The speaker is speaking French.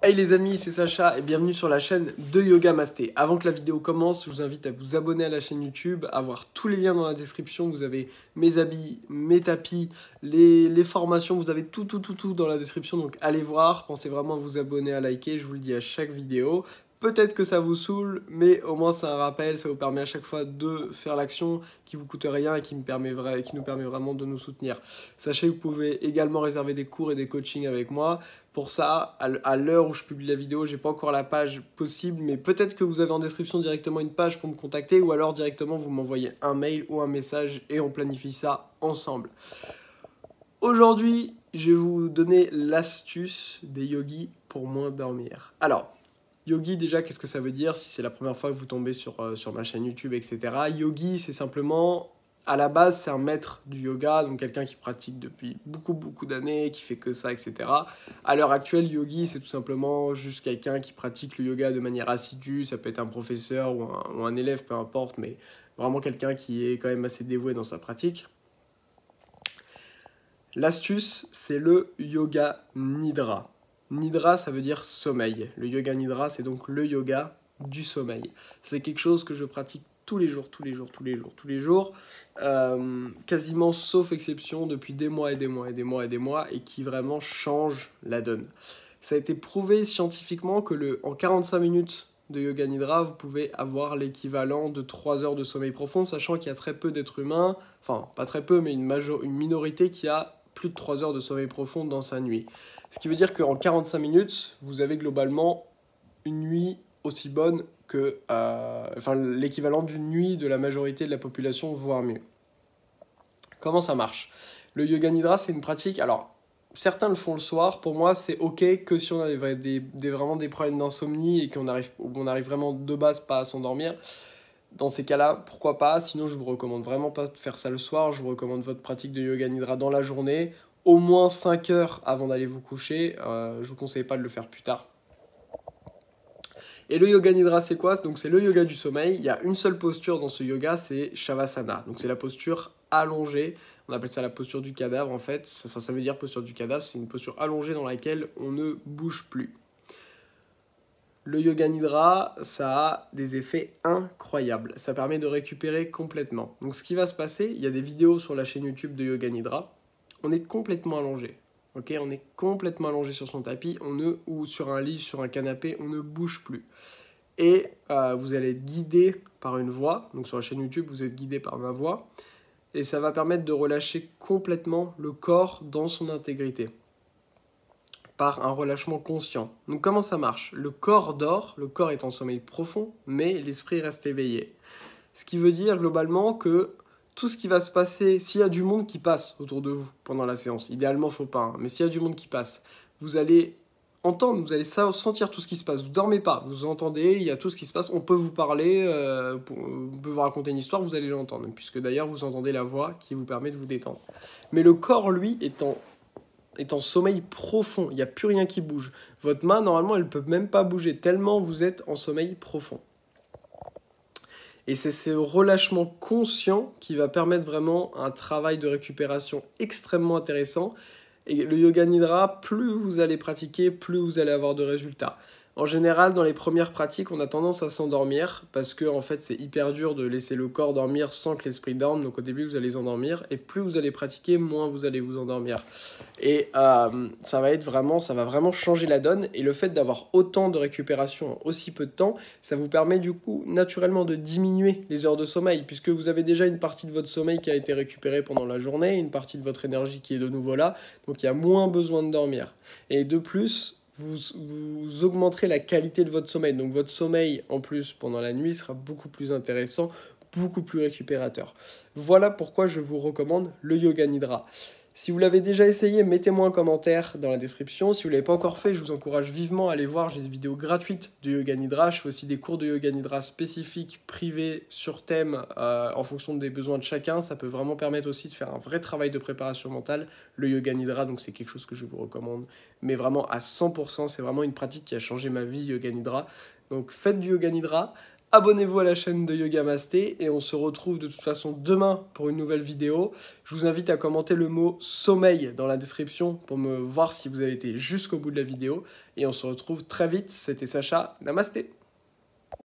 Hey les amis, c'est Sacha et bienvenue sur la chaîne de Yoga Masté. Avant que la vidéo commence, je vous invite à vous abonner à la chaîne YouTube, à voir tous les liens dans la description. Vous avez mes habits, mes tapis, les formations, vous avez tout dans la description. Donc allez voir, pensez vraiment à vous abonner, à liker, je vous le dis à chaque vidéo. Peut-être que ça vous saoule, mais au moins c'est un rappel, ça vous permet à chaque fois de faire l'action qui vous coûte rien et qui nous permet vraiment de nous soutenir. Sachez que vous pouvez également réserver des cours et des coachings avec moi. Pour ça, à l'heure où je publie la vidéo, j'ai pas encore la page possible, mais peut-être que vous avez en description directement une page pour me contacter ou alors directement vous m'envoyez un mail ou un message et on planifie ça ensemble. Aujourd'hui, je vais vous donner l'astuce des yogis pour moins dormir. Alors, yogi, déjà, qu'est-ce que ça veut dire si c'est la première fois que vous tombez sur ma chaîne YouTube, etc. Yogi, c'est simplement, à la base, c'est un maître du yoga, donc quelqu'un qui pratique depuis beaucoup d'années, qui fait que ça, etc. À l'heure actuelle, yogi, c'est tout simplement juste quelqu'un qui pratique le yoga de manière assidue. Ça peut être un professeur ou un élève, peu importe, mais vraiment quelqu'un qui est quand même assez dévoué dans sa pratique. L'astuce, c'est le yoga nidra. Nidra, ça veut dire sommeil. Le yoga nidra, c'est donc le yoga du sommeil. C'est quelque chose que je pratique tous les jours, quasiment sauf exception depuis des mois et qui vraiment change la donne. Ça a été prouvé scientifiquement que en 45 minutes de yoga nidra, vous pouvez avoir l'équivalent de 3 heures de sommeil profond, sachant qu'il y a très peu d'êtres humains, enfin pas très peu, mais une minorité qui a plus de 3 heures de sommeil profond dans sa nuit. Ce qui veut dire qu'en 45 minutes, vous avez globalement une nuit aussi bonne que l'équivalent d'une nuit de la majorité de la population, voire mieux. Comment ça marche? Le yoga nidra, c'est une pratique. Alors, certains le font le soir. Pour moi, c'est ok que si on a vraiment des problèmes d'insomnie et qu'on arrive vraiment de base pas à s'endormir. Dans ces cas-là, pourquoi pas? Sinon, je vous recommande vraiment pas de faire ça le soir. Je vous recommande votre pratique de yoga nidra dans la journée, au moins 5 heures avant d'aller vous coucher. Je vous conseille pas de le faire plus tard. Et le yoga nidra, c'est quoi? Donc c'est le yoga du sommeil. Il y a une seule posture dans ce yoga, c'est Shavasana. Donc c'est la posture allongée. On appelle ça la posture du cadavre en fait. Ça veut dire posture du cadavre. C'est une posture allongée dans laquelle on ne bouge plus. Le yoga nidra, ça a des effets incroyables. Ça permet de récupérer complètement. Donc ce qui va se passer, il y a des vidéos sur la chaîne YouTube de yoga nidra. On est complètement allongé. Okay, on est complètement allongé sur son tapis, ou sur un lit, sur un canapé, on ne bouge plus. Et vous allez être guidé par une voix, donc sur la chaîne YouTube, vous êtes guidé par ma voix, et ça va permettre de relâcher complètement le corps dans son intégrité, par un relâchement conscient. Donc comment ça marche? Le corps dort, le corps est en sommeil profond, mais l'esprit reste éveillé. Ce qui veut dire globalement que tout ce qui va se passer, s'il y a du monde qui passe autour de vous pendant la séance, idéalement il ne faut pas, hein, mais s'il y a du monde qui passe, vous allez entendre, vous allez sentir tout ce qui se passe. Vous ne dormez pas, vous entendez, il y a tout ce qui se passe, on peut vous parler, on peut vous raconter une histoire, vous allez l'entendre, puisque d'ailleurs vous entendez la voix qui vous permet de vous détendre. Mais le corps, lui, est en sommeil profond, il n'y a plus rien qui bouge. Votre main, normalement, elle ne peut même pas bouger, tellement vous êtes en sommeil profond. Et c'est ce relâchement conscient qui va permettre vraiment un travail de récupération extrêmement intéressant. Et le yoga nidra, plus vous allez pratiquer, plus vous allez avoir de résultats. En général, dans les premières pratiques, on a tendance à s'endormir parce que en fait, c'est hyper dur de laisser le corps dormir sans que l'esprit dorme. Donc au début, vous allez vous endormir et plus vous allez pratiquer, moins vous allez vous endormir. Et ça va vraiment changer la donne. Et le fait d'avoir autant de récupération en aussi peu de temps, ça vous permet du coup naturellement de diminuer les heures de sommeil puisque vous avez déjà une partie de votre sommeil qui a été récupérée pendant la journée, une partie de votre énergie qui est de nouveau là. Donc il y a moins besoin de dormir. Et de plus, vous augmenterez la qualité de votre sommeil. Donc votre sommeil, en plus, pendant la nuit, sera beaucoup plus intéressant, beaucoup plus récupérateur. Voilà pourquoi je vous recommande le yoga nidra. Si vous l'avez déjà essayé, mettez-moi un commentaire dans la description. Si vous ne l'avez pas encore fait, je vous encourage vivement à aller voir. J'ai des vidéos gratuites de yoga nidra. Je fais aussi des cours de yoga nidra spécifiques, privés, sur thème, en fonction des besoins de chacun. Ça peut vraiment permettre aussi de faire un vrai travail de préparation mentale. Le yoga nidra, donc c'est quelque chose que je vous recommande. Mais vraiment à 100%, c'est vraiment une pratique qui a changé ma vie, yoga nidra. Donc faites du yoga nidra. abonnez-vous à la chaîne de Yoga Masté et on se retrouve de toute façon demain pour une nouvelle vidéo. Je vous invite à commenter le mot sommeil dans la description pour me voir si vous avez été jusqu'au bout de la vidéo et on se retrouve très vite. C'était Sacha, Namasté.